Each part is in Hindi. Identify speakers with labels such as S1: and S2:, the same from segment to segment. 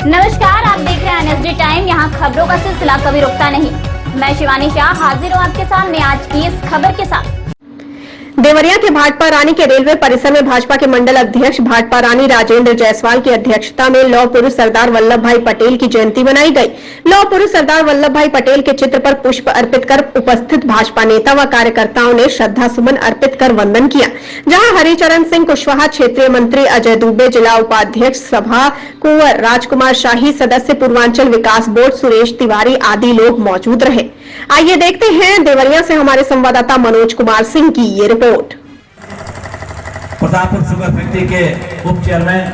S1: नमस्कार, आप देख रहे हैं एनएसडी टाइम। यहाँ खबरों का सिलसिला कभी रुकता नहीं। मैं शिवानी शाह हाजिर हूँ आपके सामने आज की इस खबर के साथ।
S2: देवरिया के भाटपा रानी के रेलवे परिसर में भाजपा के मंडल अध्यक्ष भाटपा रानी राजेंद्र जायसवाल की अध्यक्षता में लौह पुरुष सरदार वल्लभ भाई पटेल की जयंती मनाई गई। लौह पुरुष सरदार वल्लभ भाई पटेल के चित्र पर पुष्प अर्पित कर उपस्थित भाजपा नेता व कार्यकर्ताओं ने श्रद्धा सुमन अर्पित कर वंदन किया, जहां हरिचरण सिंह कुशवाहा, क्षेत्रीय मंत्री अजय दुबे, जिला उपाध्यक्ष सभा कुंवर राजकुमार शाही, सदस्य पूर्वांचल विकास बोर्ड सुरेश तिवारी आदि लोग मौजूद रहे। आइए देखते हैं देवरिया से हमारे संवाददाता मनोज कुमार सिंह की ये रिपोर्ट।
S3: प्रतापपुर शुगर फैक्ट्री के उप चेयरमैन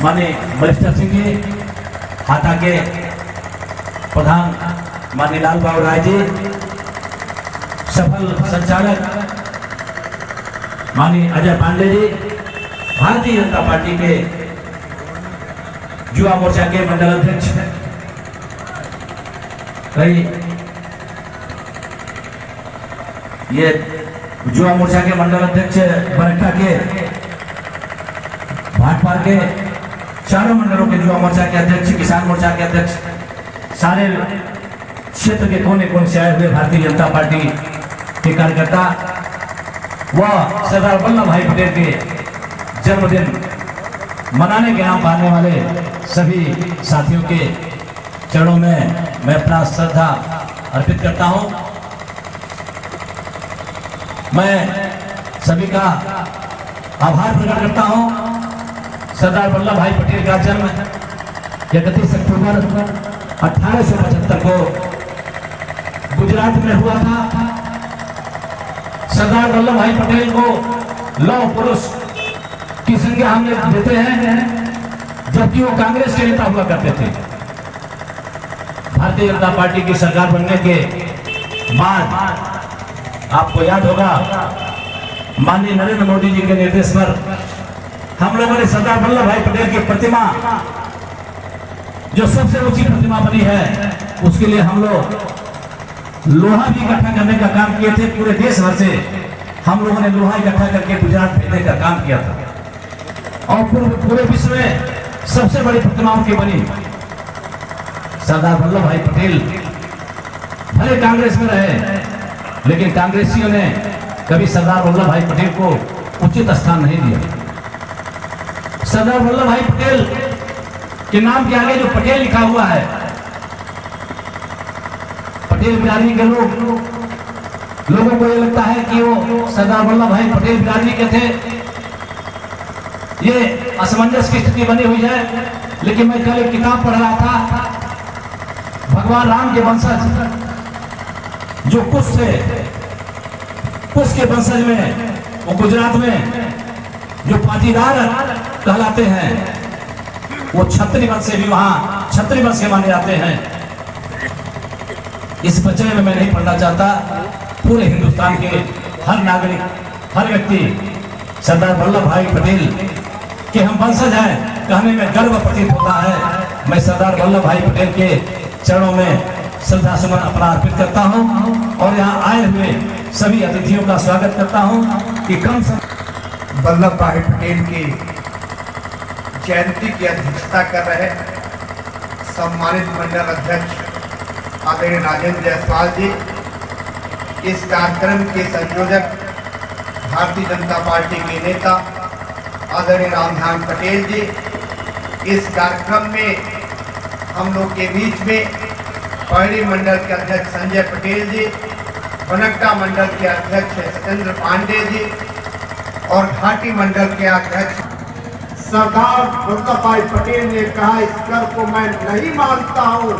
S3: माननीय बलिस्टर सिंह जी, हाथा के प्रधान माननीय लाल बाबू राय जी, सफल संचालक माननीय अजय पांडे जी, भारतीय जनता पार्टी के युवा मोर्चा के मंडल अध्यक्ष ये युवा मोर्चा के मंडल अध्यक्ष बरखा के भाटपा के चारों मंडलों के युवा मोर्चा के अध्यक्ष, किसान मोर्चा के अध्यक्ष, सारे क्षेत्र के कोने कोने से आए हुए भारतीय जनता पार्टी के कार्यकर्ता व सरदार वल्लभ भाई पटेल के जन्मदिन मनाने के नाम पाने वाले सभी साथियों के चरणों में मैं अपना श्रद्धा अर्पित करता हूं। मैं सभी का आभार प्रकट करता हूं। सरदार वल्लभ भाई पटेल का जन्म 31 अक्टूबर 1875 को गुजरात में हुआ था। सरदार वल्लभ भाई पटेल को लौह पुरुष की संज्ञा हम लोग देते हैं, जबकि वो कांग्रेस के नेता हुआ करते थे। भारतीय जनता पार्टी की सरकार बनने के बाद आपको याद होगा, माननीय नरेंद्र मोदी जी के निर्देश पर हम लोगों ने सरदार वल्लभ भाई पटेल की प्रतिमा, जो सबसे ऊंची प्रतिमा बनी है, उसके लिए हम लोग लोहा भी इकट्ठा करने का काम किए थे। पूरे देश भर से हम लोगों ने लोहा इकट्ठा करके गुजरात भेजने का काम किया था और पूरे विश्व में सबसे बड़ी प्रतिमा उनकी बनी। सरदार वल्लभ भाई पटेल भले कांग्रेस में रहे, लेकिन कांग्रेसियों ने कभी सरदार वल्लभ भाई पटेल को उचित स्थान नहीं दिया। सरदार वल्लभ भाई पटेल के नाम के आगे जो पटेल लिखा हुआ है, पटेल बिरादरी के लोगों को यह लगता है कि वो सरदार वल्लभ भाई पटेल बिरादरी के थे। ये असमंजस की स्थिति बनी हुई है। लेकिन मैं कल एक किताब पढ़ रहा था, भगवान राम के वंशज जो कुश के वंशज में, वो गुजरात में जो पाटीदार कहलाते हैं, वो क्षत्रिय वंश से भी वहां क्षत्रिय वंश के माने जाते हैं। इस परिचय में मैं नहीं पढ़ना चाहता। पूरे हिंदुस्तान के हर नागरिक, हर व्यक्ति सरदार वल्लभ भाई पटेल के हम वंशज हैं कहने में गर्व प्रतीत होता है। मैं सरदार वल्लभ भाई पटेल के चरणों में श्रद्धा सुमन अपना अर्पित करता हूं और यहाँ आए हुए सभी अतिथियों का स्वागत करता हूं कि कम से
S4: वल्लभ भाई पटेल की जयंती की अध्यक्षता कर रहे सम्मानित मंडल अध्यक्ष आदरणीय राजेंद्र जायसवाल जी, इस कार्यक्रम के संयोजक भारतीय जनता पार्टी के नेता आदरणीय रामधान पटेल जी, इस कार्यक्रम में हम लोग के बीच में पहली मंडल के अध्यक्ष संजय पटेल जी, बनकटा मंडल के अध्यक्ष सत्येंद्र पांडे जी और घाटी मंडल के अध्यक्ष
S5: सरदार वल्लभ भाई पटेल ने कहा, इस कर को मैं नहीं मानता हूं।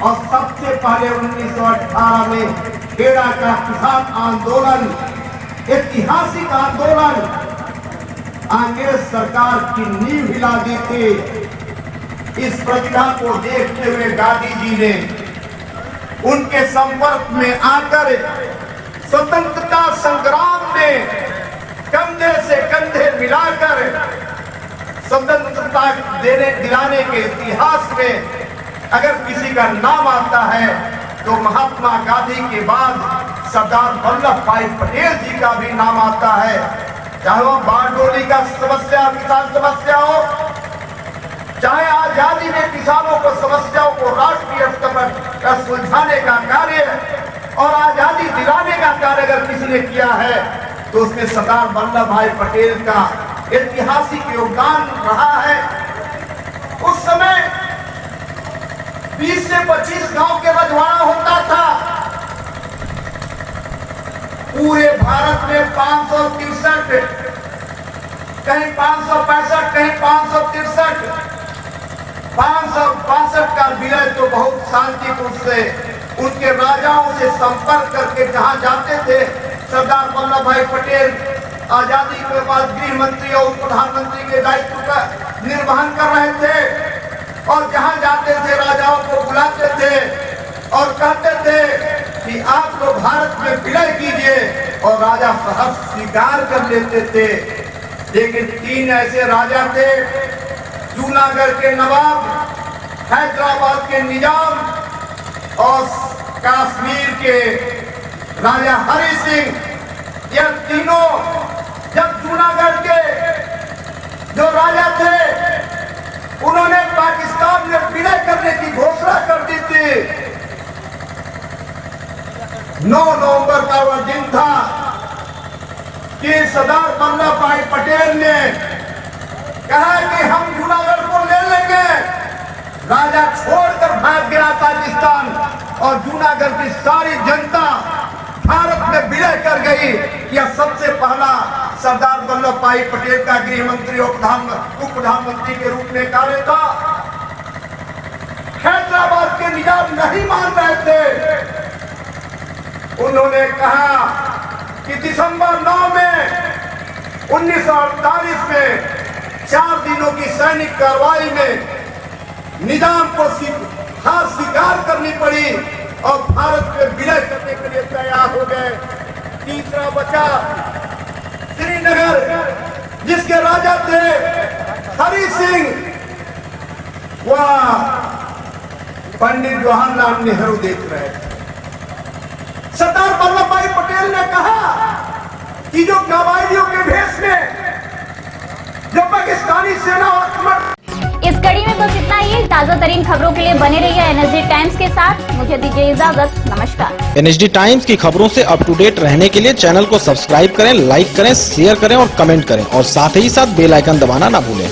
S5: और सबसे पहले 1918 में खेड़ा का किसान आंदोलन, ऐतिहासिक आंदोलन, अंग्रेज सरकार की नींव हिला दी थी। इस प्रतिभा को देखते हुए गांधी जी ने उनके संपर्क में आकर स्वतंत्रता संग्राम में कंधे से कंधे मिलाकर स्वतंत्रता दिलाने के इतिहास में अगर किसी का नाम आता है तो महात्मा गांधी के बाद सरदार वल्लभ भाई पटेल जी का भी नाम आता है। चाहे वो बारडोली का समस्या, किसान समस्या हो, चाहे आजादी में किसानों को समस्याओं को राष्ट्रीय स्तर पर सुलझाने का कार्य और आजादी दिलाने का कार्य अगर किसी ने किया है तो उसमें सरदार वल्लभ भाई पटेल का ऐतिहासिक योगदान रहा है। उस समय 20 से 25 गांव के रजवाड़ा होता था। पूरे भारत में 563, कहीं 565, कहीं 563, 562 का विलय तो बहुत शांतिपूर्ण से उनके राजाओं से संपर्क करके जहां जाते थे। सरदार वल्लभ भाई पटेल आजादी के बाद गृह मंत्री और प्रधानमंत्री के दायित्व का निर्वहन कर रहे थे और जहां जाते थे राजाओं को बुलाते थे और कहते थे कि आप लोग भारत में विलय कीजिए और राजा सहर्ष स्वीकार कर लेते थे। लेकिन 3 ऐसे राजा थे, जूनागढ़ के नवाब, हैदराबाद के निजाम और कश्मीर के राजा हरि सिंह। यह तीनों जब जूनागढ़ के जो राजा थे उन्होंने पाकिस्तान में विलय करने की घोषणा कर दी थी। 9 नवंबर का वह दिन था कि सरदार वल्लभ भाई पटेल ने कहा कि हम जूनागढ़ को ले लेंगे। राजा छोड़कर भाग गया पाकिस्तान और जूनागढ़ की सारी जनता भारत में विलय कर गई। यह सबसे पहला सरदार वल्लभ भाई पटेल का गृह मंत्री और उप प्रधानमंत्री के रूप में कार्य था। हैदराबाद के निजाम नहीं मान रहे थे। उन्होंने कहा कि दिसंबर 9 में 1948 में 4 दिनों की सैनिक कार्रवाई में निजाम को हार स्वीकार करनी पड़ी और भारत में विलय करने के लिए तैयार हो गए। तीसरा बचा श्रीनगर, जिसके राजा थे हरि सिंह, वह पंडित जवाहरलाल नेहरू देख रहे थे। सरदार वल्लभ भाई पटेल ने कहा कि जो कबायलियों के भेष में जो पाकिस्तानी सेना आक्रमण।
S1: इस कड़ी में बस इतना ही। ताजा तरीन खबरों के लिए बने रहिए एनएसडी टाइम्स के साथ। मुझे दीजिए इजाजत। नमस्कार।
S6: एनएसडी टाइम्स की खबरों से अप टू डेट रहने के लिए चैनल को सब्सक्राइब करें, लाइक करें, शेयर करें और कमेंट करें और साथ ही साथ बेल आइकन दबाना ना भूलें।